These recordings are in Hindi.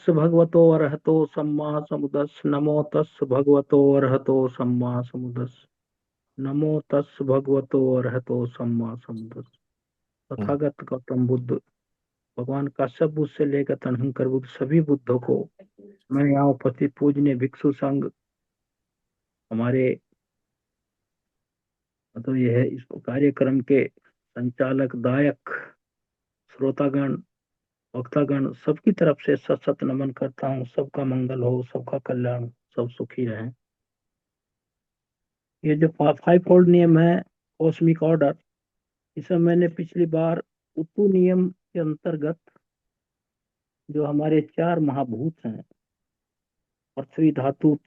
तस् भगवतो अरहतो सम्मा समुदस् नमो तस् भगवतो अरहतो सम्मा समुदस् नमो तस् भगवतो अरहतो सम्मा समुदस्। हम्म, तथागत गौतम बुद्ध, भगवान काश्यप बुद्ध से लेकर तनहंकर बुद्ध, सभी बुद्धों को मैं यहाँ उपस्थित पूजनीय भिक्षु संघ, हमारे मतलब यह इस कार्यक्रम के संचालक, दायक, श्रोतागण, भक्तागण, सबकी तरफ से सत सत नमन करता हूँ। सबका मंगल हो, सबका कल्याण, सब सुखी रहें। ये जो फाइव फोल्ड नियम है, कॉस्मिक ऑर्डर, इसे मैंने पिछली बार उतु नियम के अंतर्गत, जो हमारे चार महाभूत हैं, पृथ्वी धातु,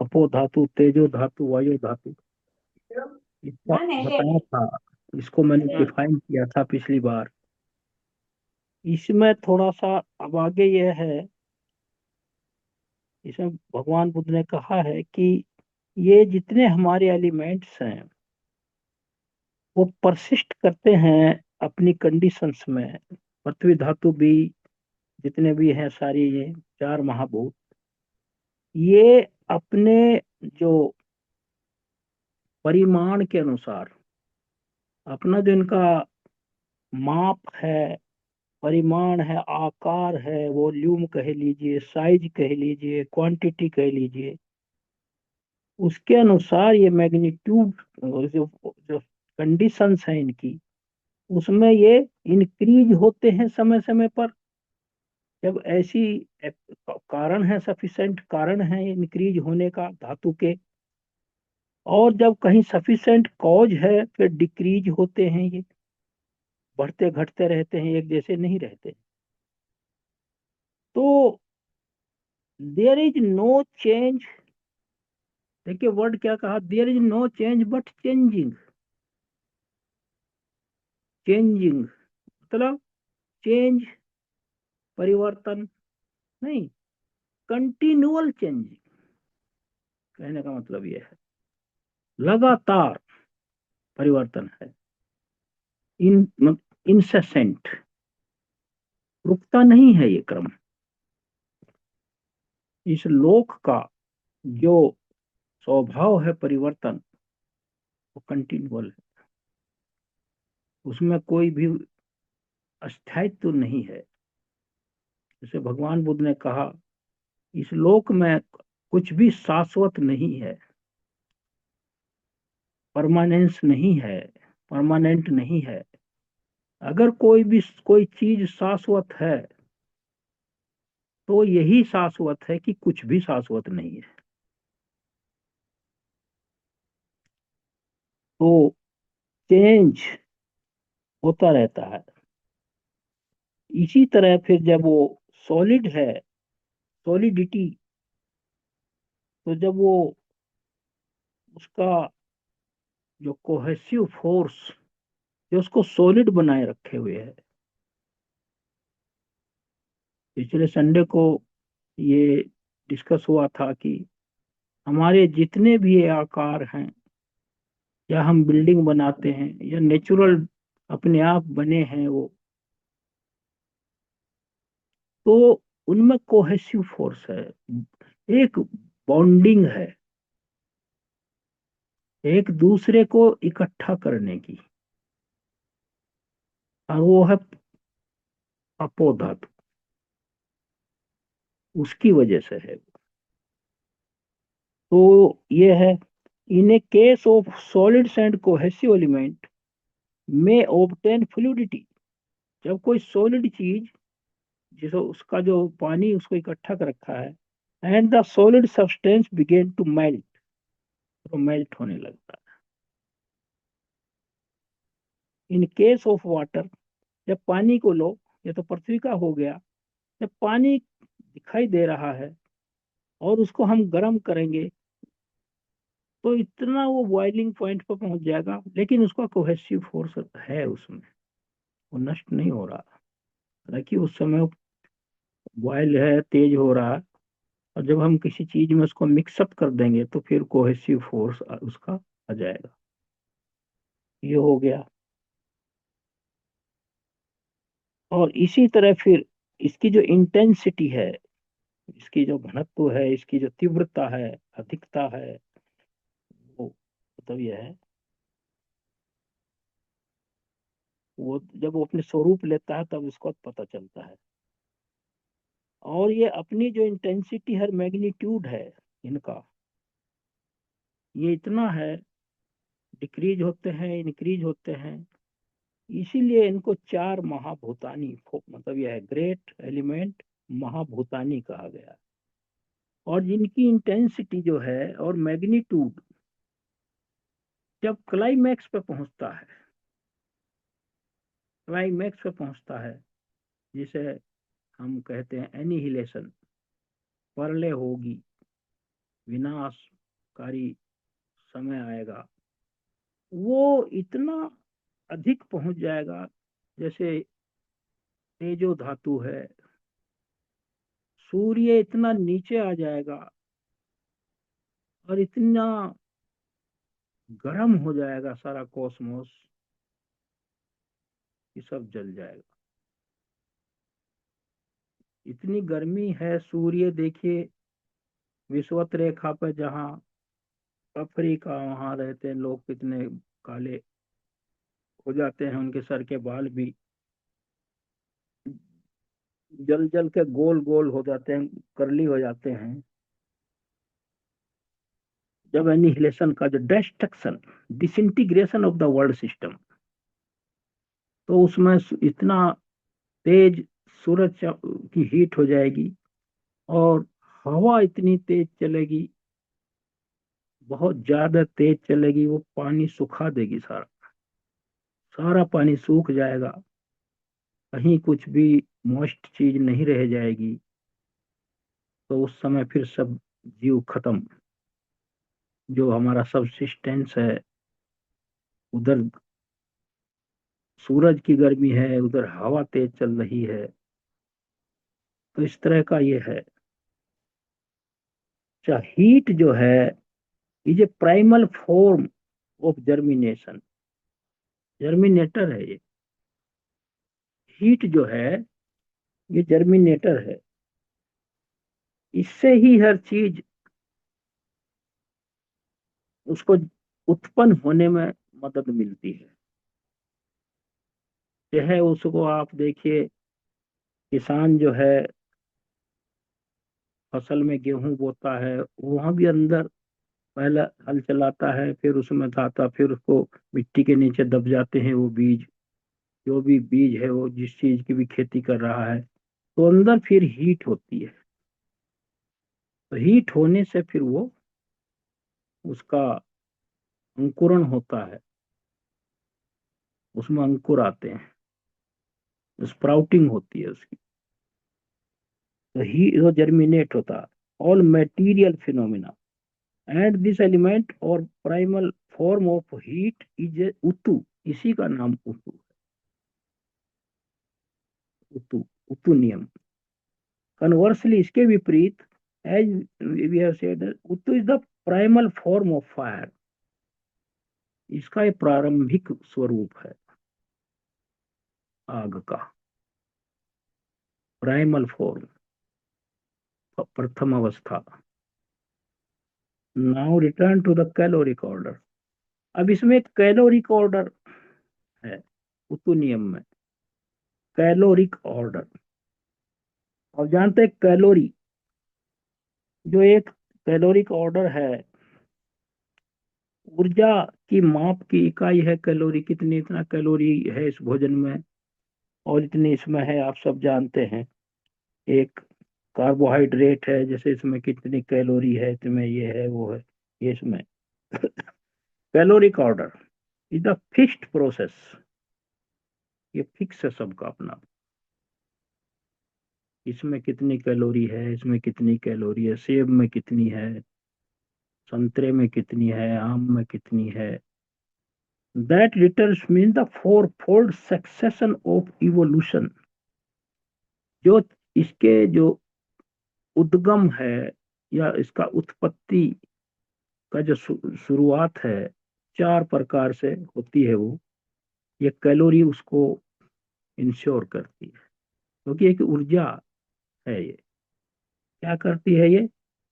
अपो धातु, तेजो धातु, वायु धातु, इसका बताया था। इसको मैंने डिफाइन किया था पिछली बार। इसमें थोड़ा सा अब आगे यह है, इसमें भगवान बुद्ध ने कहा है कि ये जितने हमारे एलिमेंट्स हैं वो परसिस्ट करते हैं अपनी कंडीशंस में। पृथ्वी धातु भी, जितने भी हैं सारी ये चार महाभूत, ये अपने जो परिमाण के अनुसार, अपना जो इनका माप है, परिमाण है, आकार है, वॉल्यूम कह लीजिए, साइज कह लीजिए, क्वांटिटी कह लीजिए, उसके अनुसार ये मैग्नीट्यूड, जो जो कंडीशंस हैं इनकी, उसमें ये इंक्रीज होते हैं समय समय पर। जब ऐसी कारण है, सफिशिएंट कारण है इंक्रीज होने का धातु के, और जब कहीं सफिशिएंट कॉज है फिर डिक्रीज होते हैं ये, बढ़ते घटते रहते हैं, एक जैसे नहीं रहते। तो देयर इज नो चेंज। देखिए वर्ड क्या कहा, there is no change but changing. Changing मतलब चेंज, परिवर्तन नहीं, कंटिन्यूअल चेंजिंग, कहने का मतलब यह है लगातार परिवर्तन है। इन इंसेसेंट, रुकता नहीं है ये क्रम। इस लोक का जो स्वभाव है परिवर्तन, वो कंटिन्यूअल है, उसमें कोई भी अस्थायित्व नहीं है। जैसे भगवान बुद्ध ने कहा, इस लोक में कुछ भी शाश्वत नहीं है, परमानेंस नहीं है, परमानेंट नहीं है। अगर कोई चीज शाश्वत है तो यही शाश्वत है कि कुछ भी शाश्वत नहीं है। तो चेंज होता रहता है। इसी तरह फिर जब वो सॉलिड है, सॉलिडिटी, तो जब वो उसका जो कोहेसिव फोर्स, जो उसको सॉलिड बनाए रखे हुए है, पिछले संडे को ये डिस्कस हुआ था कि हमारे जितने भी ये आकार हैं, या हम बिल्डिंग बनाते हैं, या नेचुरल अपने आप बने हैं वो, तो उनमें कोहेसिव फोर्स है, एक बॉन्डिंग है, एक दूसरे को इकट्ठा करने की, और वो है अपो धातु, उसकी वजह से है। तो ये है, in a case of solids and cohesive element में ऑब्टेन फ्लूइडिटी। जब कोई सॉलिड चीज, जिसको उसका जो पानी उसको इकट्ठा कर रखा है, and the solid substance begin to melt, तो मेल्ट होने लगता है। इन केस ऑफ वाटर, जब पानी को लो, ये तो पृथ्वी का हो गया, जब पानी दिखाई दे रहा है और उसको हम गर्म करेंगे, तो इतना वो बॉइलिंग पॉइंट पर पहुंच जाएगा, लेकिन उसका कोहेसिव फोर्स है उसमें, वो नष्ट नहीं हो रहा। हालांकि उस समय बॉयल है, तेज हो रहा है, और जब हम किसी चीज में उसको मिक्सअप कर देंगे तो फिर कोहेसिव फोर्स उसका आ जाएगा। ये हो गया। और इसी तरह फिर इसकी जो इंटेंसिटी है, इसकी जो घनत्व है, इसकी जो तीव्रता है, अधिकता है, वो मतलब यह है, वो जब वो अपने स्वरूप लेता है तब इसको पता चलता है। और ये अपनी जो इंटेंसिटी है, मैग्नीट्यूड है इनका, ये इतना है, डिक्रीज होते हैं, इंक्रीज होते हैं। इसीलिए इनको चार महाभूतानी, मतलब यह है ग्रेट एलिमेंट महाभूतानी कहा गया। और जिनकी इंटेंसिटी जो है और मैग्नीट्यूड जब क्लाइमैक्स पे पहुंचता है, क्लाइमैक्स पे पहुंचता है, जिसे हम कहते हैं एनिहिलेशन, प्रलय होगी, विनाशकारी समय आएगा, वो इतना अधिक पहुंच जाएगा। जैसे तेजो धातु है, सूर्य इतना नीचे आ जाएगा और इतना गर्म हो जाएगा सारा कॉस्मोस कि सब जल जाएगा। इतनी गर्मी है, सूर्य देखिए विषुवत रेखा पर, जहाँ अफ्रीका वहां रहते हैं लोग, कितने काले हो जाते हैं, उनके सर के बाल भी जल जल के गोल गोल हो जाते हैं, करली हो जाते हैं। जब एनिहिलेशन का जो destruction, disintegration of the world system, तो उसमें इतना तेज सूरज की हीट हो जाएगी और हवा इतनी तेज चलेगी, बहुत ज्यादा तेज चलेगी, वो पानी सुखा देगी, सारा सारा पानी सूख जाएगा, कहीं कुछ भी मॉइस्ट चीज नहीं रह जाएगी। तो उस समय फिर सब जीव खत्म, जो हमारा सबसिस्टेंस है, उधर सूरज की गर्मी है, उधर हवा तेज चल रही है, तो इस तरह का ये है। अच्छा, हीट जो है, is a primal form of germination, germinator है ये। हीट जो है ये जर्मिनेटर है, इससे ही हर चीज उसको उत्पन्न होने में मदद मिलती है। यह उसको आप देखिए, किसान जो है फसल में गेहूं बोता है, वहां भी अंदर पहले हल चलाता है, फिर उसमें दाता, फिर उसको मिट्टी के नीचे दब जाते हैं वो बीज, जो भी बीज है वो जिस चीज की भी खेती कर रहा है, तो अंदर फिर हीट होती है। तो हीट होने से फिर वो उसका अंकुरण होता है, उसमें अंकुर आते हैं, स्प्राउटिंग होती है उसकी, तो ही वो जर्मिनेट होता है। All material phenomena and this element और primal form of heat is उतु, इसी का नाम उतु, उतु, उतु नियम। कन्वर्सली इसके विपरीत, एज वी हैव सेड, उतु is the primal form of fire, इसका एक प्रारंभिक स्वरूप है आग का, प्राइमल फॉर्म, प्रथम अवस्था। Now return to the caloric order. अब इसमें एक कैलोरिक ऑर्डर है उतु नियम में, कैलोरिक ऑर्डर। अब जानते हैं कैलोरी, जो एक कैलोरिक ऑर्डर है, ऊर्जा की माप की इकाई है कैलोरी, कितनी, इतना कैलोरी है इस भोजन में और इतनी इसमें है, आप सब जानते हैं। एक कार्बोहाइड्रेट है, जैसे इसमें कितनी कैलोरी है, इसमें ये है वो है, ये इसमें caloric order is the fixed process, ये फिक्स है सबका अपना, इसमें कितनी कैलोरी है, इसमें कितनी कैलोरी है, सेब में कितनी है, संतरे में कितनी है, आम में कितनी है। That determine the four fold succession of evolution, जो इसके जो उद्गम है या इसका उत्पत्ति का जो शुरुआत है, चार प्रकार से होती है वो, ये कैलोरी उसको इंश्योर करती है, क्योंकि एक ऊर्जा है ये। क्या करती है ये?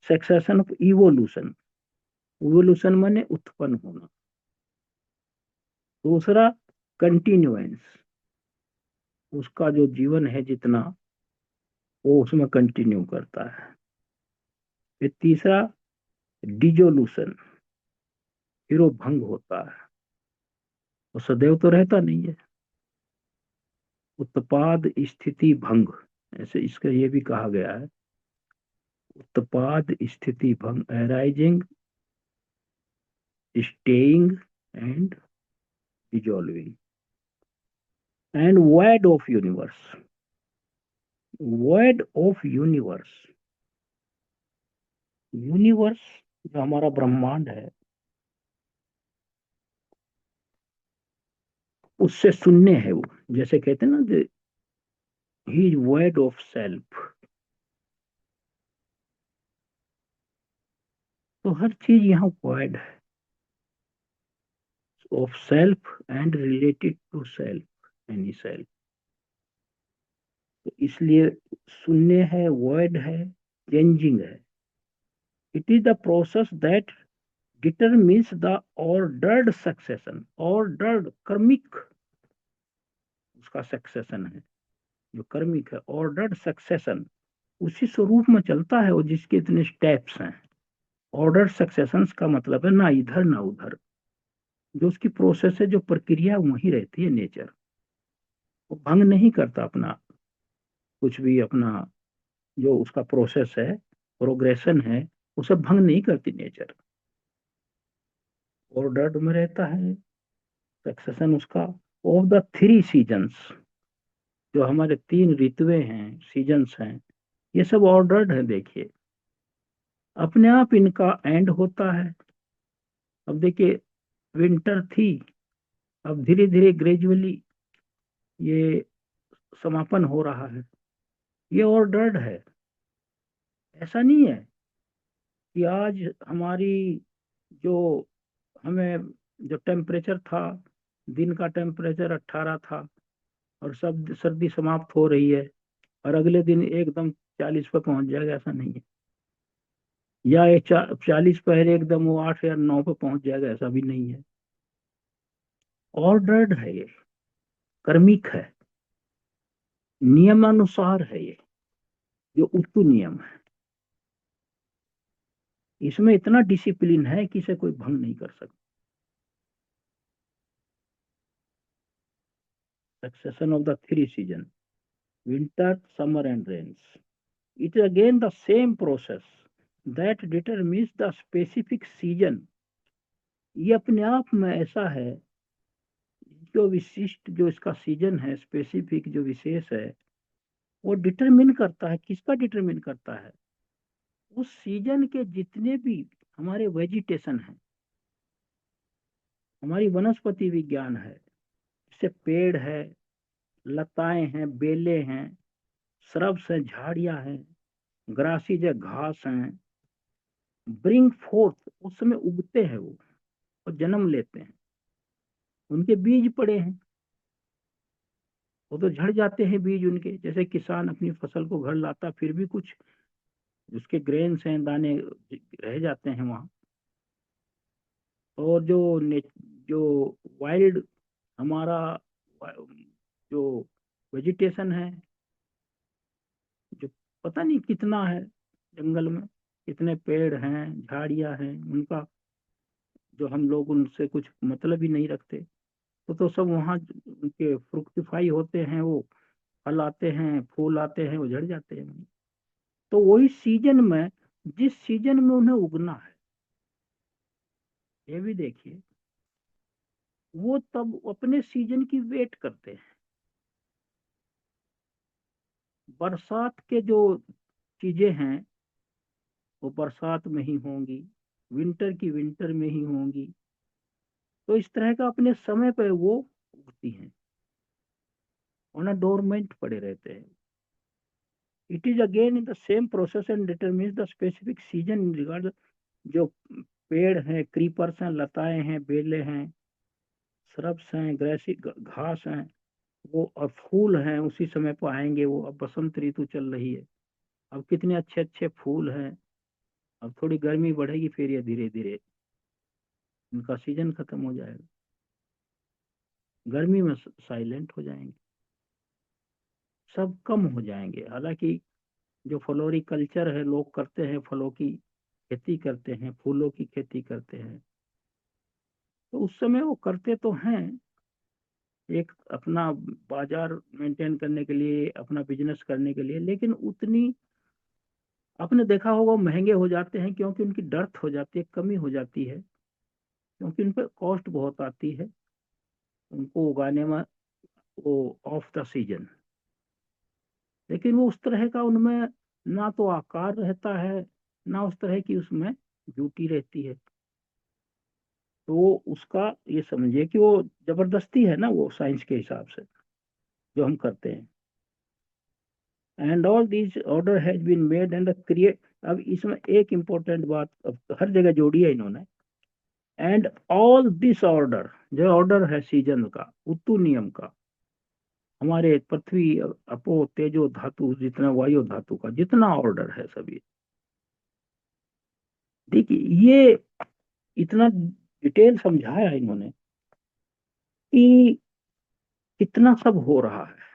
Succession of evolution. इवोल्यूशन माने उत्पन्न होना। दूसरा, कंटिन्यूएंस, उसका जो जीवन है जितना, वो उसमें कंटिन्यू करता है। फिर तीसरा, डिजोल्यूशन, फिर वो भंग होता है, वो सदैव तो रहता नहीं है। उत्पाद स्थिति भंग, ऐसे इसका ये भी कहा गया है। उत्पाद स्थिति भंग, arising, staying and dissolving. And void of universe, void of universe, universe जो हमारा ब्रह्मांड है, उससे शून्य है वो। जैसे कहते हैं ना, he is void of self. तो हर चीज यहाँ void है, of self and related to self, any self. तो इसलिए शून्य है, void है, चेंजिंग है। It is the process that determines the ordered succession, ordered कर्मिक उसका सक्सेशन है, जो कर्मिक है, ऑर्डर्ड सक्सेशन, उसी स्वरूप में चलता है वो जिसके इतने स्टेप्स हैं। ऑर्डर्ड सक्सेशन का मतलब है ना इधर ना उधर, जो उसकी प्रोसेस है, जो प्रक्रिया वही रहती है, नेचर। वो भंग नहीं करता अपना कुछ भी, अपना जो उसका प्रोसेस है, प्रोग्रेशन है, उसे भंग नहीं करती नेचर। ऑर्डर्ड में रहता है सक्सेशन उसका। ऑफ द थ्री सीजन्स, जो हमारे तीन ऋतुएं हैं, सीजन्स हैं, ये सब ऑर्डर्ड है। देखिए, अपने आप इनका एंड होता है। अब देखिए, विंटर थी, अब धीरे धीरे ग्रेजुअली ये समापन हो रहा है। ये ऑर्डर्ड है। ऐसा नहीं है कि आज हमारी जो हमें जो टेम्परेचर था, दिन का टेम्परेचर 18 था, और सब सर्दी समाप्त हो रही है, और अगले दिन एकदम 40 पे पहुंच जाएगा, ऐसा नहीं है। या ये 40 पहले एकदम वो 8 या 9 पे पहुंच जाएगा, ऐसा भी नहीं है। ऑर्डर्ड है ये, कर्मिक है, नियमानुसार है ये, जो उत्तु नियम है। इसमें इतना डिसिप्लिन है कि इसे कोई भंग नहीं कर सकता। Succession of the three season, winter, summer and rains, it is again the same process that determines the specific season. ये अपने आप में ऐसा है, जो विशिष्ट, जो इसका सीजन है, स्पेसिफिक जो विशेष है, वो डिटरमिन करता है। किसका डिटरमिन करता है? उस सीजन के जितने भी हमारे वेजिटेशन है, हमारी वनस्पति विज्ञान है, जैसे पेड़ है, लताएं हैं, बेलें हैं, श्रब्स हैं, झाड़ियां हैं, ग्रासीज है, घास हैं, ब्रिंग फोर्थ, उस समय उगते हैं वो और जन्म लेते हैं। उनके बीज पड़े हैं, वो तो झड़ जाते हैं बीज उनके। जैसे किसान अपनी फसल को घर लाता, फिर भी कुछ उसके ग्रेन्स हैं, दाने रह जाते हैं वहां। और जो वाइल्ड हमारा जो वेजिटेशन है, जो पता नहीं कितना है जंगल में, कितने पेड़ हैं, झाड़ियां हैं, उनका जो हम लोग उनसे कुछ मतलब ही नहीं रखते, तो सब वहाँ उनके फ्रुक्टिफाई होते हैं, वो फल आते हैं, फूल आते हैं, वो झड़ जाते हैं। तो वही सीजन में, जिस सीजन में उन्हें उगना है, ये भी देखिए, वो तब अपने सीजन की वेट करते हैं। बरसात के जो चीजें हैं, वो बरसात में ही होंगी, विंटर की विंटर में ही होंगी। तो इस तरह का अपने समय पर वो उगती हैं, वरना डोरमेंट पड़े रहते हैं। It is again in the same process and determines the specific season in regard. जो पेड़ हैं, क्रीपर्स हैं, लताएं हैं, बेले हैं, श्रब्स हैं, ग्रेसी घास हैं, वो और फूल हैं, उसी समय पर आएंगे वो। अब बसंत ऋतु चल रही है, अब कितने अच्छे अच्छे फूल हैं। अब थोड़ी गर्मी बढ़ेगी, फिर ये धीरे धीरे इनका सीजन खत्म हो जाएगा, गर्मी में साइलेंट हो जाएंगे, सब कम हो जाएंगे। हालांकि जो फ्लोरिकल्चर है, लोग करते हैं, फलों की खेती करते हैं, फूलों की खेती करते हैं, तो उस समय वो करते तो हैं, एक अपना बाजार मेंटेन करने के लिए, अपना बिजनेस करने के लिए, लेकिन उतनी, आपने देखा होगा, वो महंगे हो जाते हैं क्योंकि उनकी डर्थ हो जाती है, कमी हो जाती है, क्योंकि उन पर कॉस्ट बहुत आती है उनको उगाने में, वो ऑफ द सीजन। लेकिन वो उस तरह का उनमें ना तो आकार रहता है, ना उस तरह की उसमें ब्यूटी रहती है। तो वो उसका ये समझिए कि वो जबरदस्ती है ना, वो साइंस के हिसाब से जो हम करते हैं। And all this order has been made and create. अब इसमें एक इंपॉर्टेंट बात अब हर जगह जोड़ी है इन्होंने। एंड ऑल दिस ऑर्डर, जो ऑर्डर है सीजन का, उतु नियम का, हमारे पृथ्वी, अपो, तेजो धातु, जितना वायु धातु का जितना ऑर्डर है सभी, देखिए ये इतना डिटेल समझाया इन्होंने कि कितना सब हो रहा है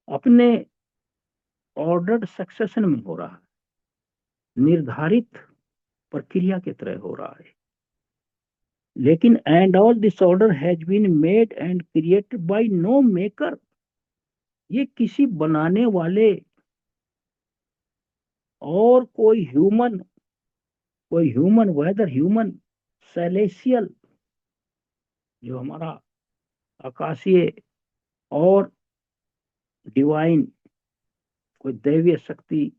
अपने ऑर्डर्ड सक्सेशन में हो रहा है, निर्धारित प्रक्रिया की तरह हो रहा है। लेकिन and all this order has been made and created by no maker, ये किसी बनाने वाले और कोई ह्यूमन वेदर ह्यूमन सेलेसियल, जो हमारा आकाशीय और डिवाइन, कोई दैवीय शक्ति,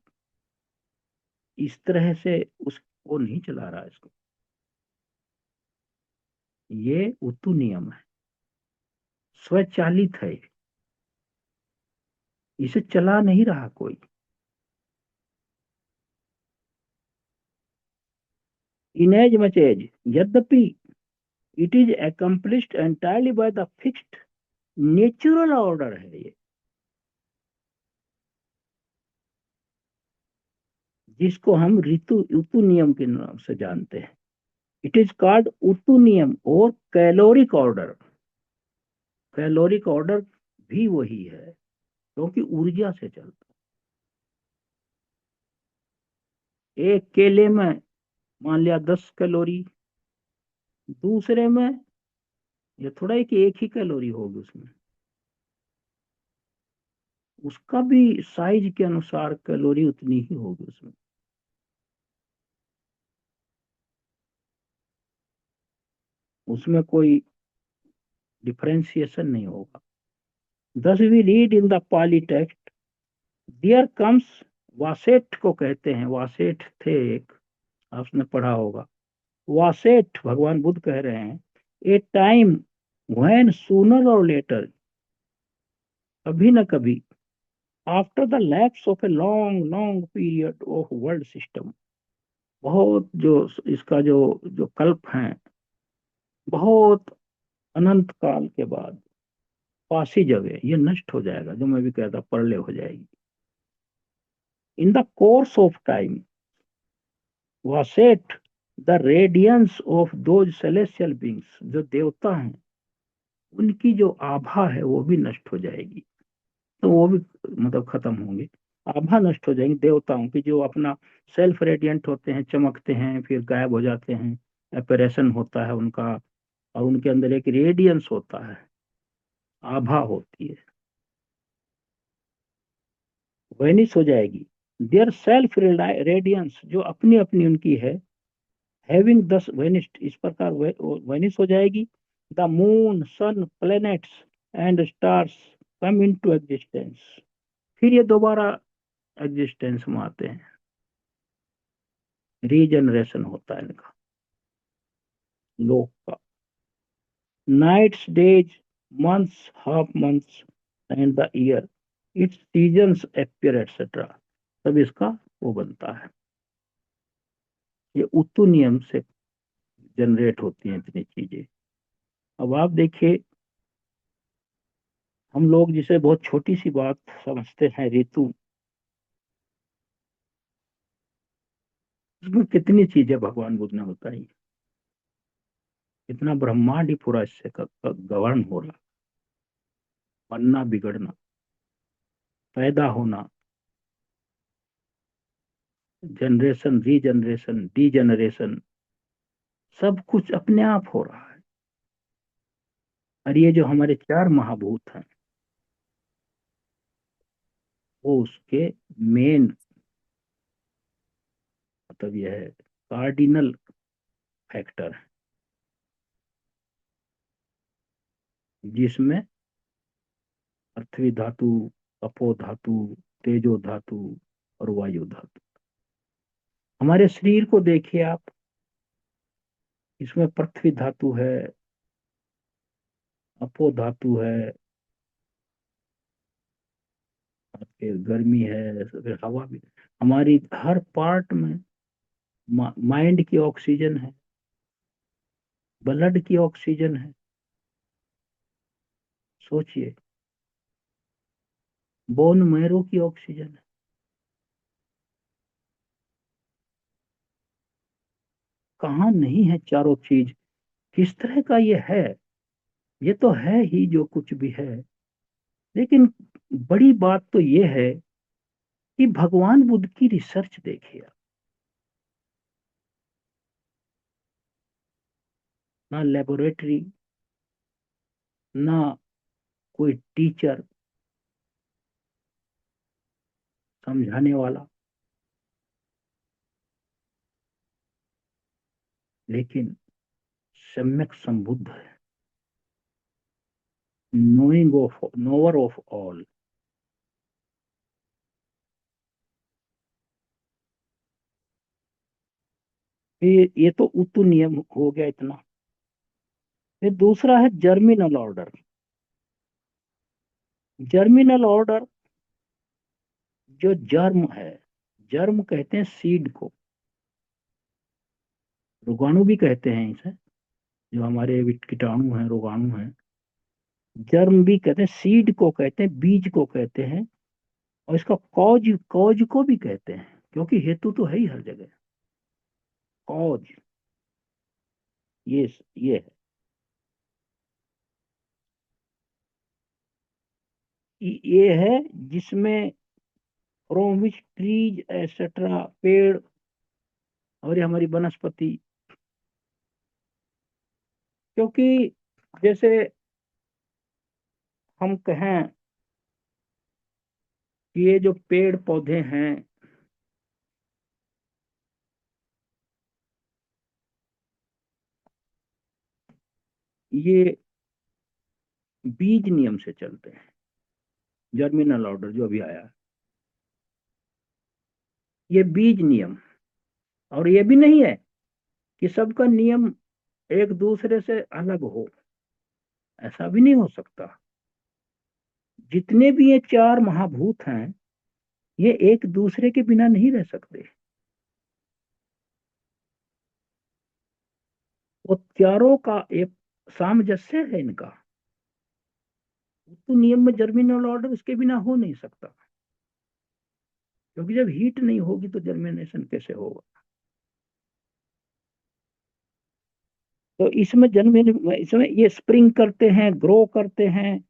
इस तरह से उसको नहीं चला रहा है इसको। ये उतु नियम है, स्वचालित है, इसे चला नहीं रहा कोई। इन एज मच एज, यद्यपि it is accomplished entirely by the fixed natural order है ये, जिसको हम ऋतु ऋतु नियम के नाम से जानते हैं। इट इज कॉल्ड ऋतु नियम और कैलोरिक ऑर्डर। कैलोरिक ऑर्डर भी वही है, क्योंकि ऊर्जा से चलता है। एक केले में मान लिया 10 कैलोरी, दूसरे में ये थोड़ा है कि एक ही कैलोरी होगी उसमें, उसका भी साइज के अनुसार कैलोरी उतनी ही होगी उसमें। उसमें कोई डिफरेंशिएशन नहीं होगा। Thus we read in the Pali text, there comes, वासेट को कहते हैं, वासेट थे एक, आपने पढ़ा होगा। वासेट भगवान बुद्ध कह रहे हैं, ए टाइम व्हेन सूनर और लेटर, कभी न कभी, after the lapse of a long long period of world system, बहुत जो इसका जो जो कल्प है, बहुत अनंत काल के बाद, पासी जगह ये नष्ट हो जाएगा, जो मैं भी कहता प्रलय हो जाएगी। In the course of time वासेट, the radiance of those celestial beings, जो देवता हैं, उनकी जो आभा है वो भी नष्ट हो जाएगी। तो वो भी मतलब खत्म होंगे, आभा नष्ट हो जाएंगे देवताओं की, जो अपना सेल्फ रेडियंट होते हैं, चमकते हैं फिर गायब हो जाते हैं, एपरेशन होता है उनका, और उनके अंदर एक रेडियंस होता है, आभा होती है, वेनिश हो जाएगी। देयर सेल्फ रेडियंस, जो अपनी अपनी उनकी है, हैविंग दस वेनिस्ड, इस प्रकार वेनिश हो जाएगी। The moon, sun, planets and stars come into existence, फिर ये दोबारा एग्जिस्टेंस में आते हैं, रीजनरेशन होता है इनका, लोक का। Nights, days, months, half months and the year, its seasons appear etcetera, तब इसका वो बनता है। ये उतु नियम से जनरेट होती हैं इतनी चीजें। अब आप देखिए, हम लोग जिसे बहुत छोटी सी बात समझते हैं ऋतु, उसमें कितनी चीजें भगवान बुद्ध ने बताई। इतना ब्रह्मांड ही पूरा इससे गवर्न हो रहा। बनना, बिगड़ना, पैदा होना, जनरेशन, रीजनरेशन, डीजनरेशन, सब कुछ अपने आप हो रहा है। और ये जो हमारे चार महाभूत हैं, वो उसके मेन, मतलब यह है कार्डिनल फैक्टर है, जिसमें पृथ्वी धातु, अपो धातु, तेजो धातु और वायु धातु। हमारे शरीर को देखिए आप, इसमें पृथ्वी धातु है, अपो धातु है, फिर गर्मी है, फिर हवा भी। हमारी हर पार्ट में माइंड की ऑक्सीजन है, ब्लड की ऑक्सीजन है। सोचिए, बोन मैरो की ऑक्सीजन है। कहाँ नहीं है चारों चीज? किस तरह का ये है? ये तो है ही जो कुछ भी है। लेकिन बड़ी बात तो ये है कि भगवान बुद्ध की रिसर्च देखिए आप। ना लेबोरेटरी, ना कोई टीचर समझाने वाला, लेकिन सम्यक संबुद्ध है, knowing of, nowhere of all. ये तो उतु नियम हो गया इतना। फिर दूसरा है जर्मिनल ऑर्डर। जर्मिनल ऑर्डर, जो जर्म है, जर्म कहते हैं सीड को, रोगाणु भी कहते हैं इसे, जो हमारे कीटाणु हैं, रोगाणु हैं। जर्म भी कहते हैं, सीड को कहते हैं, बीज को कहते हैं। और इसका कॉज, कॉज को भी कहते हैं, क्योंकि हेतु तो है ही हर जगह। कॉज, ये है। ये है जिसमें फ्रॉम विच ट्रीज एटसेट्रा, पेड़, और ये हमारी वनस्पति। क्योंकि जैसे हम कहें कि ये जो पेड़ पौधे हैं, ये बीज नियम से चलते हैं। जर्मिनल ऑर्डर जो अभी आया है, ये बीज नियम। और ये भी नहीं है कि सबका नियम एक दूसरे से अलग हो, ऐसा भी नहीं हो सकता। जितने भी ये चार महाभूत हैं, ये एक दूसरे के बिना नहीं रह सकते। वो चारों का एक सामंजस्य है इनका। तो नियम में जर्मिनल ऑर्डर इसके बिना हो नहीं सकता, क्योंकि जब हीट नहीं होगी तो जर्मिनेशन कैसे होगा? तो इसमें जन्म, इसमें ये स्प्रिंग करते हैं, ग्रो करते हैं।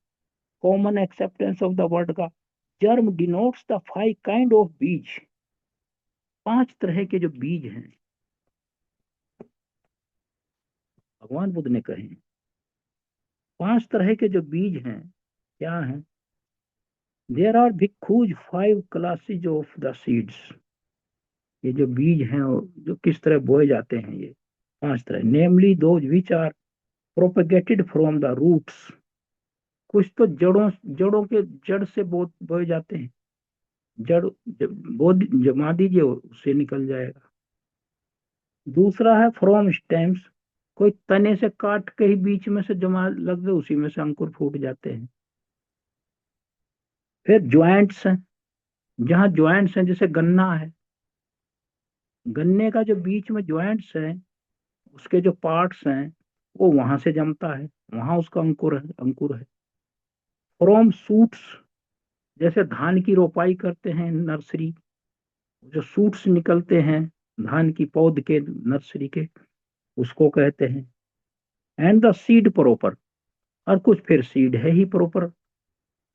Common acceptance of the word का, germ denotes the 5 kind of बीज। 5 तरह के जो बीज हैं, भगवान बुद्ध ने कहे। 5 तरह के जो बीज हैं, क्या हैं? देयर आर भिक्षुज 5 क्लासेज ऑफ द सीड्स। ये जो बीज हैं, जो किस तरह बोए जाते हैं, ये 5 तरह, namely those which are propagated from the roots. कुछ तो जड़ों, जड़ों के जड़ से बोए जाते हैं। जड़ बो जमा दीजिए, उससे निकल जाएगा। दूसरा है फ्रॉम स्टेम्स, कोई तने से काट के ही बीच में से जमा लग गए, उसी में से अंकुर फूट जाते हैं। फिर ज्वाइंट्स हैं, जहाँ ज्वाइंट्स हैं, जैसे गन्ना है, गन्ने का जो बीच में ज्वाइंट्स है, उसके जो पार्ट्स हैं, वो वहां से जमता है, वहां उसका अंकुर है, अंकुर है। फ्रॉम सूट्स, जैसे धान की रोपाई करते हैं, नर्सरी, जो सूट्स निकलते हैं धान की पौध के, नर्सरी के, उसको कहते हैं। एंड द सीड प्रॉपर, और कुछ फिर सीड है ही प्रॉपर,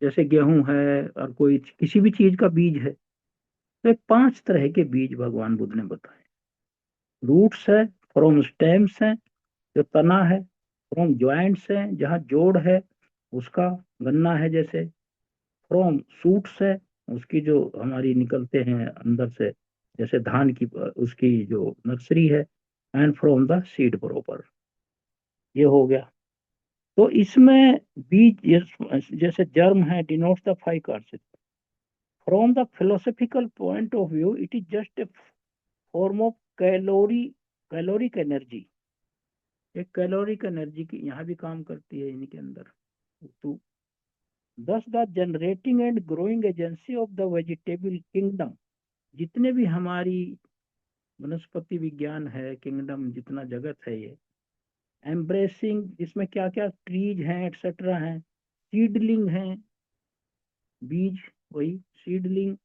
जैसे गेहूं है और कोई किसी भी चीज का बीज है। तो ये 5 तरह के बीज भगवान बुद्ध ने बताए। रूट्स है, फ्रॉम स्टेम्स है, जो तना है, फ्रॉम ज्वाइंट्स है, जहाँ जोड़ है उसका, गन्ना है जैसे, फ्रॉम सूट्स है, उसकी जो हमारी निकलते हैं अंदर से, जैसे धान की उसकी जो नर्सरी है। And from the seed proper, ये हो गया। तो इसमें बीज जैसे जर्म है, denotes the 5 cards. From the philosophical point of view it is just a form of caloric energy. एक कैलोरिक एनर्जी की यहाँ भी काम करती है इनके अंदर। तो दस the generating and growing agency of the vegetable kingdom, जितने भी हमारी वनस्पति विज्ञान है, किंगडम जितना जगत है ये, एम्ब्रेसिंग, इसमें क्या क्या ट्रीज हैं एक्सेट्रा हैं, सीडलिंग हैं, बीज, वही seedling,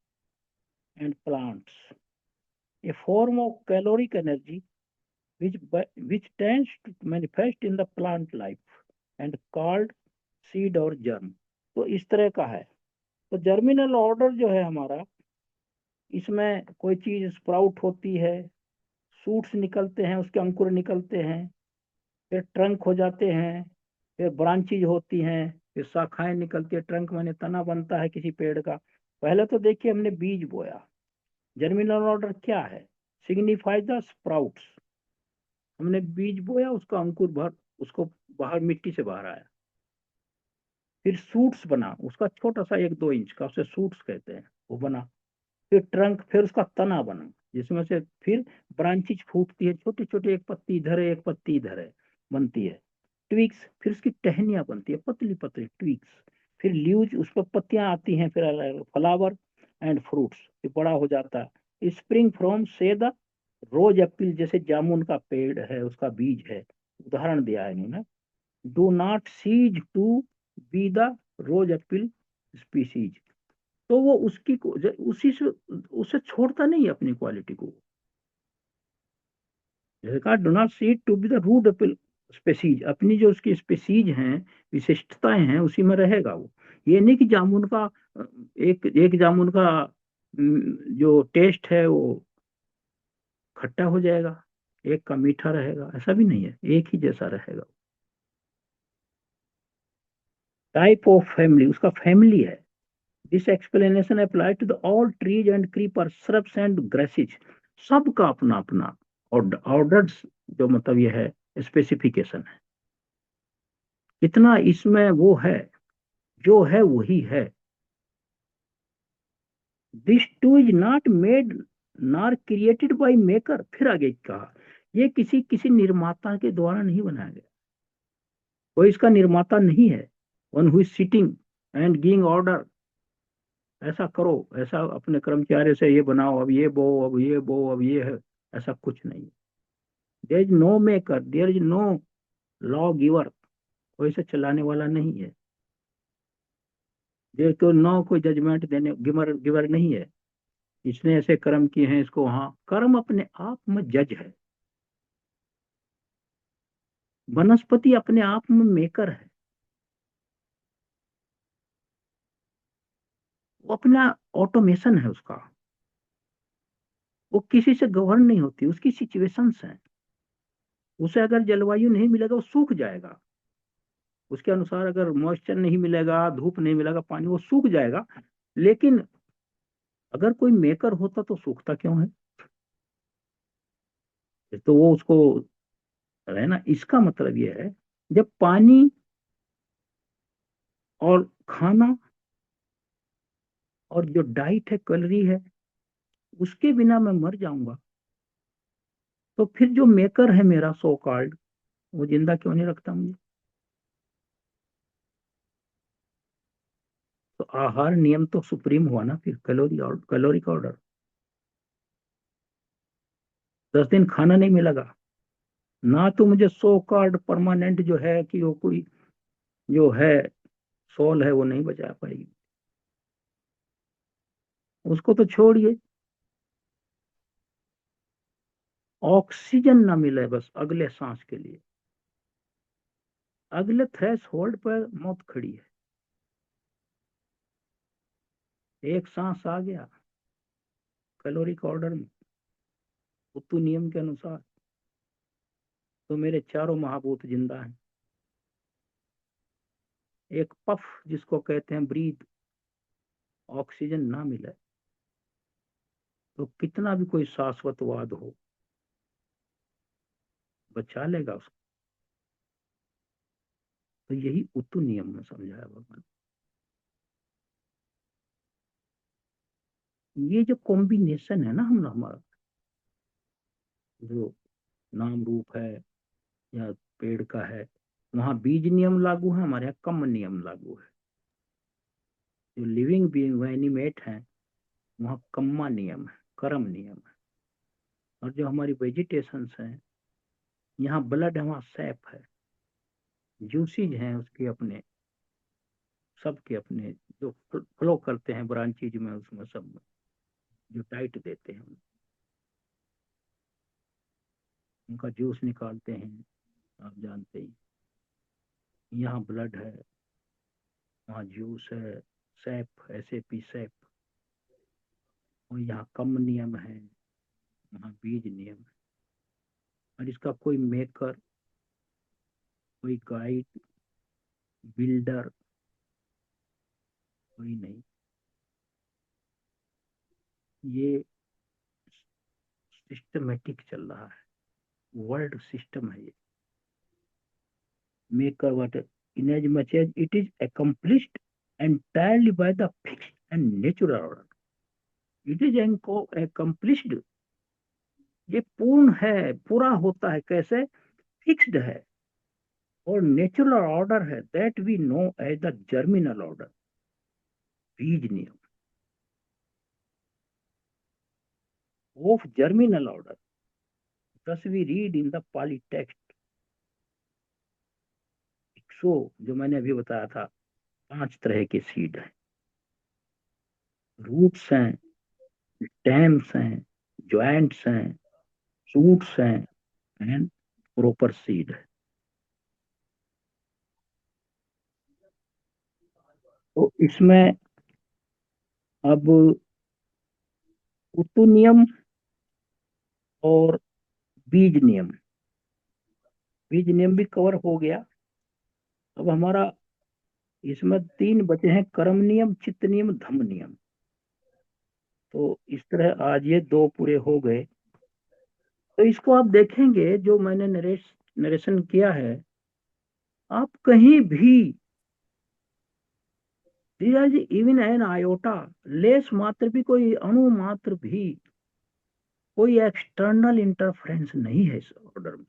and plants, A form of caloric energy which tends to manifest in the plant life and called seed और germ। तो इस तरह का है। तो जर्मिनल ऑर्डर जो है हमारा, इसमें कोई चीज स्प्राउट होती है, सूट्स निकलते हैं, उसके अंकुर निकलते हैं, फिर ट्रंक हो जाते हैं, फिर ब्रांचेज होती हैं, फिर शाखाएं निकलती है, ट्रंक माने तना बनता है किसी पेड़ का। पहले तो देखिए हमने बीज बोया। जर्मिनल ऑर्डर क्या है? Signify the sprouts. हमने बीज बोया, उसका अंकुर भर, उसको बाहर मिट्टी से बाहर आया। फिर सूट्स बना, उसका छोटा सा 1-2 इंच का, उसे सूट्स कहते हैं, वो बना। फिर ट्रंक, फिर उसका तना बना, जिसमें से फिर ब्रांचेज फूटती है, छोटी छोटी, एक पत्ती इधर है, एक पत्ती इधर है, बनती है। ट्विक्स, फिर उसकी टहनियां बनती है, पतली पतली ट्विक्स। फिर लीव्स, उस पर पत्तियां आती हैं, फिर फ्लावर एंड फ्रूट्स, फिर बड़ा हो जाता है। स्प्रिंग फ्रॉम से द रोज एप्पल, जैसे जामुन का पेड़ है उसका बीज है, उदाहरण दिया है इन्होंने। Do not cease to be the rose apple species. तो वो उसकी उसी से, उससे छोड़ता नहीं है अपनी क्वालिटी को। जैसे कहा, do not cease to be the rose apple species, अपनी जो उसकी स्पेसीज हैं, विशिष्टताएं हैं, उसी में रहेगा वो। ये नहीं कि जामुन का एक एक जामुन का जो टेस्ट है वो खट्टा हो जाएगा, एक का मीठा रहेगा, ऐसा भी नहीं है, एक ही जैसा रहेगा। टाइप ऑफ फैमिली, उसका फैमिली है। This explanation apply to the all trees and creeper, shrubs and grasses. सबका अपना अपना और ऑर्डर्स, जो मतलब ये है स्पेसिफिकेशन है, कितना इसमें वो है, जो है वही है। This two is not made nor created by maker. फिर आगे कहा, ये किसी किसी निर्माता के द्वारा नहीं बनाया गया, कोई इसका निर्माता नहीं है। One who is sitting and giving order, ऐसा करो, ऐसा अपने कर्मचारी से ये बनाओ, अब ये बो, अब ये बो, अब ये है, ऐसा कुछ नहीं। There is no maker, there is no law giver, कोई से चलाने वाला नहीं है। देयर को नो कोई जजमेंट देने गिवर गिवर नहीं है। इसने ऐसे कर्म किए हैं, इसको, हाँ, कर्म अपने आप में जज है। वनस्पति अपने आप में मेकर है, वो अपना ऑटोमेशन है उसका, वो किसी से गवर्न नहीं होती, उसकी सिचुएशंस हैं। उसे अगर जलवायु नहीं मिलेगा वो सूख जाएगा, उसके अनुसार अगर मॉइस्चर नहीं मिलेगा, धूप नहीं मिलेगा, पानी, वो सूख जाएगा। लेकिन अगर कोई मेकर होता तो सूखता क्यों है? तो वो उसको है ना, इसका मतलब ये है, जब पानी और खाना और जो डाइट है, कैलोरी है, उसके बिना मैं मर जाऊंगा, तो फिर जो मेकर है मेरा सो कॉल्ड, वो जिंदा क्यों नहीं रखता मुझे? तो आहार नियम तो सुप्रीम हुआ ना फिर, कैलोरी और कैलोरी का ऑर्डर। 10 दिन खाना नहीं मिलेगा ना, तो मुझे सो कॉल्ड परमानेंट जो है कि वो कोई जो है सोल है, वो नहीं बचा पाएगी। उसको तो छोड़िए, ऑक्सीजन ना मिले बस अगले सांस के लिए, अगले थ्रेश होल्ड पर मौत खड़ी है। एक सांस आ गया कैलोरिक ऑर्डर में, उतु नियम के अनुसार, तो मेरे चारों महाभूत जिंदा हैं। एक पफ जिसको कहते हैं ब्रीथ, ऑक्सीजन ना मिले तो कितना भी कोई शाश्वतवाद हो, बचा लेगा उसको। तो यही उतु नियम में समझाया भगवान। ये जो कॉम्बिनेशन है ना हम हमारा, जो नाम रूप है या पेड़ का है, वहां बीज नियम लागू है, हमारे यहाँ कम नियम लागू है। जो लिविंग बीइंग एनिमेट है, वहां कम्मा नियम है, कर्म नियम है। और जो हमारी वेजिटेशंस हैं, यहाँ ब्लड है, वहाँ सैप है, जूसीज हैं उसके अपने, सबके अपने, जो फ्लो करते हैं ब्रांचीज में, उसमें सब में जो टाइट देते हैं उनका जूस निकालते हैं, आप जानते ही। यहाँ ब्लड है, वहाँ जूस है, सैप, ऐसे पी सैप। और यहाँ कम नियम है, वहाँ बीज नियम है। और इसका कोई मेकर, कोई गाइड, बिल्डर कोई नहीं। ये सिस्टमेटिक चल रहा है, वर्ल्ड सिस्टम है ये। Maker what inasmuch as it is accomplished entirely by the fixed and natural order, it is accomplished, ये पूर्ण है, पूरा होता है कैसे, फिक्स्ड है, और नेचुरल ऑर्डर है, that we know as the germinal order, बीज नियम of germinal order. thus we read in the Pali text, so जो मैंने अभी बताया था, 5 तरह के सीड हैं, रूट्स हैं, स्टेम्स हैं, ज्वाइंट्स हैं, शूट्स हैं, एंड प्रॉपर सीड है। तो इसमें अब उतु नियम और बीज नियम, बीज नियम भी कवर हो गया। अब हमारा इसमें 3 बचे हैं, कर्म नियम, चित्त नियम, धम्म नियम। तो इस तरह आज ये 2 पूरे हो गए। तो इसको आप देखेंगे, जो मैंने नरेशन किया है, आप कहीं भी इवन एन आयोटा, लेस मात्र भी, कोई अणु मात्र भी, कोई एक्सटर्नल इंटरफेरेंस नहीं है इस ऑर्डर में।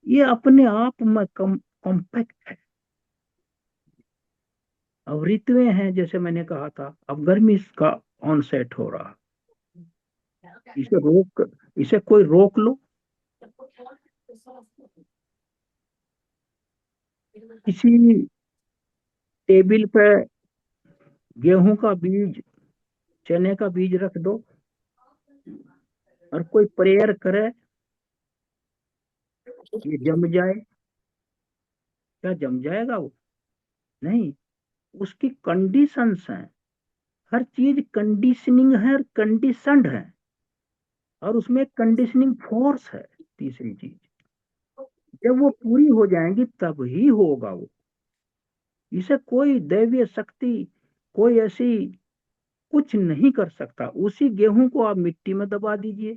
ये अपने आप में कॉम्पैक्ट है। अब ऋतुएं हैं, जैसे मैंने कहा था, अब गर्मी का ऑनसेट हो रहा, इसे रोक, इसे कोई रोक लो। किसी टेबल पे गेहूं का बीज, चने का बीज रख दो, और कोई प्रेयर करे ये जम जाए, क्या जम जाएगा वो? नहीं, उसकी कंडीशंस हैं, हर चीज कंडीशनिंग है और कंडीशनड है, और उसमें कंडीशनिंग फोर्स है। तीसरी चीज, जब वो पूरी हो जाएंगी तब ही होगा वो। इसे कोई दैवीय शक्ति, कोई ऐसी कुछ नहीं कर सकता। उसी गेहूं को आप मिट्टी में दबा दीजिए,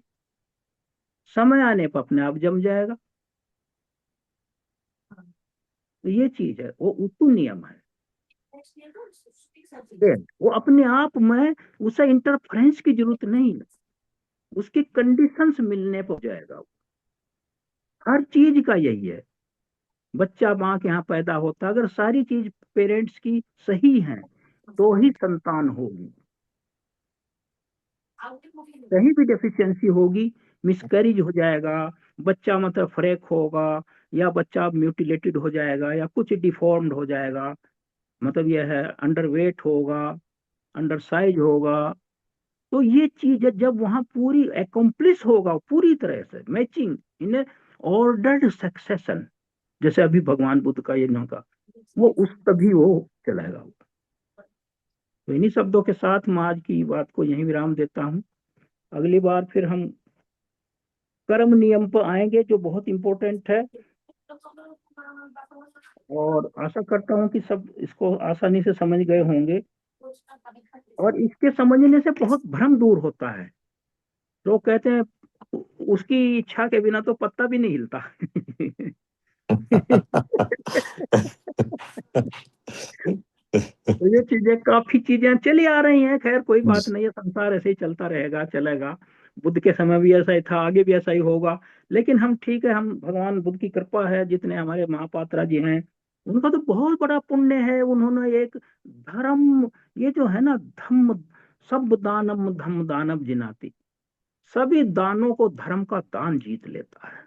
समय आने पर अपने आप जम जाएगा। तो ये चीज है, वो उतु नियम है। वो अपने आप में, उसे इंटरफ्रेंस की जरूरत नहीं, उसकी कंडीशंस मिलने पर हो जाएगा। हर चीज का यही है। बच्चा माँ के यहाँ पैदा होता, अगर सारी चीज पेरेंट्स की सही है तो ही संतान होगी। कहीं भी डेफिशिएंसी होगी, मिसकैरेज हो जाएगा, बच्चा मतलब फ्रैक होगा, या बच्चा म्यूटिलेटेड हो जाएगा, या कुछ डिफॉर्म्ड हो जाएगा, मतलब यह है अंडरवेट होगा, अंडर साइज होगा, तो ये चीज जब वहां पूरी एकम्प्लिश होगा पूरी तरह से मैचिंग इन ऑर्डर्ड सक्सेशन, जैसे अभी भगवान बुद्ध का ये का वो उस तभी वो चलाएगा। तो इन्हीं शब्दों के साथ मैं आज की बात को यहीं विराम देता हूँ। अगली बार फिर हम कर्म नियम पर आएंगे जो बहुत इंपॉर्टेंट है, और आशा करता हूँ कि सब इसको आसानी से समझ गए होंगे। और इसके समझने से बहुत भ्रम दूर होता है। लोग कहते हैं उसकी इच्छा के बिना तो पत्ता भी नहीं हिलता। तो ये चीजें काफी चीजें चली आ रही हैं, खैर कोई बात नहीं है, संसार ऐसे ही चलता रहेगा चलेगा। बुद्ध के समय भी ऐसा ही था, आगे भी ऐसा ही होगा। लेकिन हम ठीक है, हम भगवान बुद्ध की कृपा है, जितने हमारे महापात्रा जी हैं उनका तो बहुत बड़ा पुण्य है। उन्होंने एक धर्म, ये जो है ना धम्म, सब दानम धम्म दानव जिनाति, सभी दानों को धर्म का दान जीत लेता है,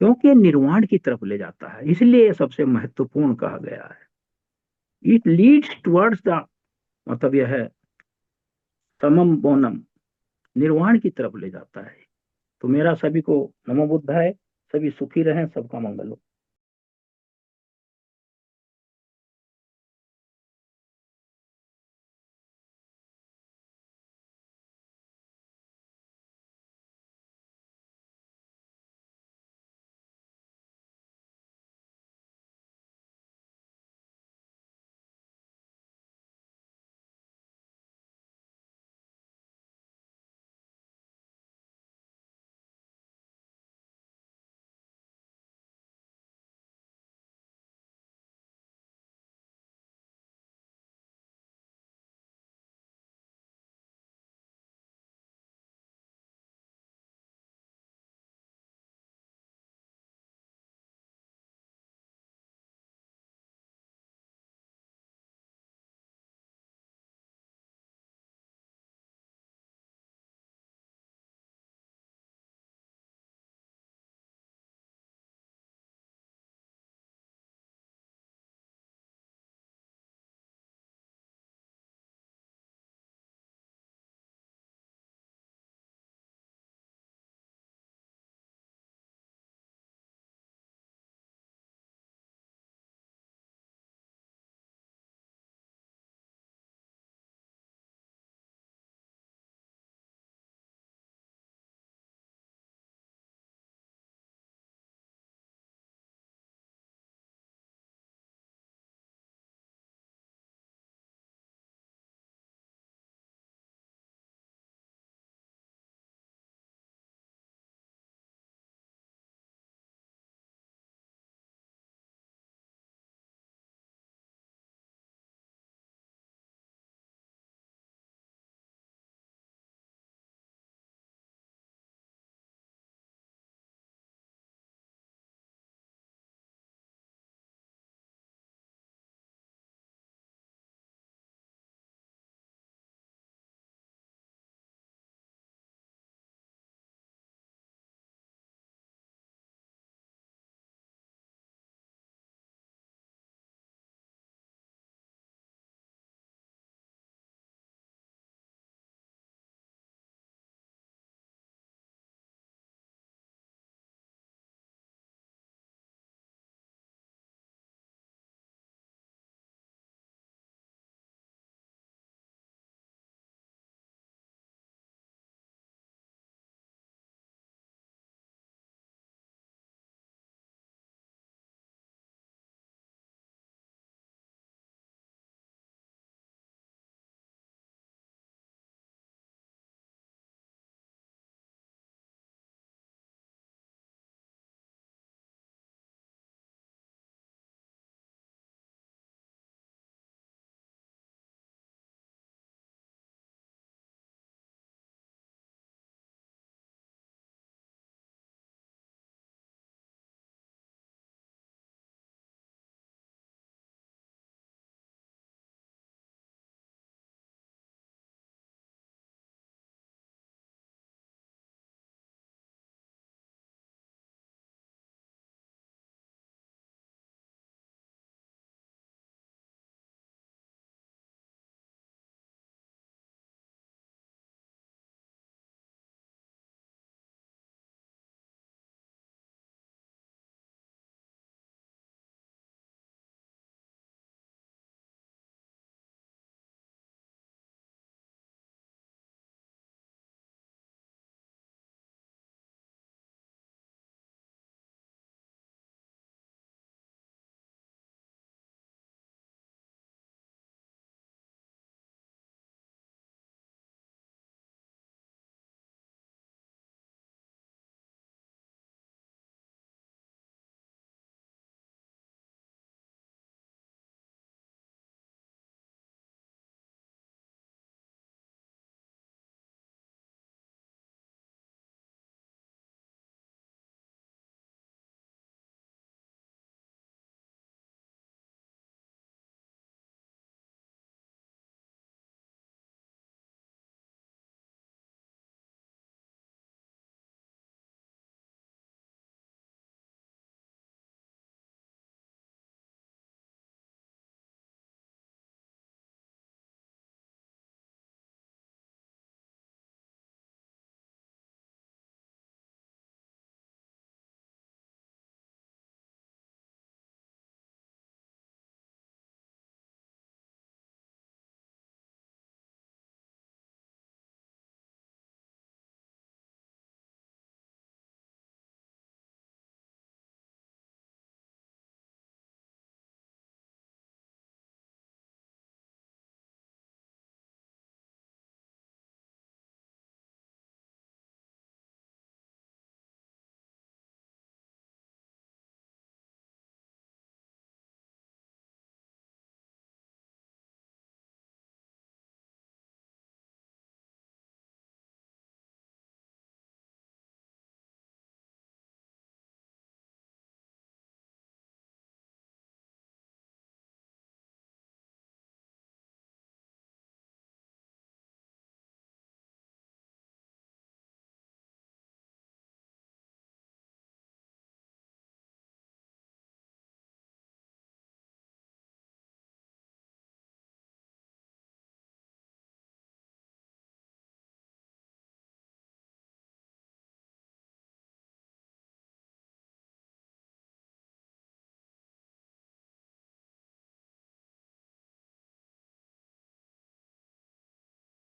क्योंकि ये निर्वाण की तरफ ले जाता है, इसलिए ये सबसे महत्वपूर्ण कहा गया है। इट लीड्स टुवर्ड्स द, मतलब यह है तमम बोनम, निर्वाण की तरफ ले जाता है। तो मेरा सभी को नमो बुद्धाय, सभी सुखी रहें, सबका मंगल हो।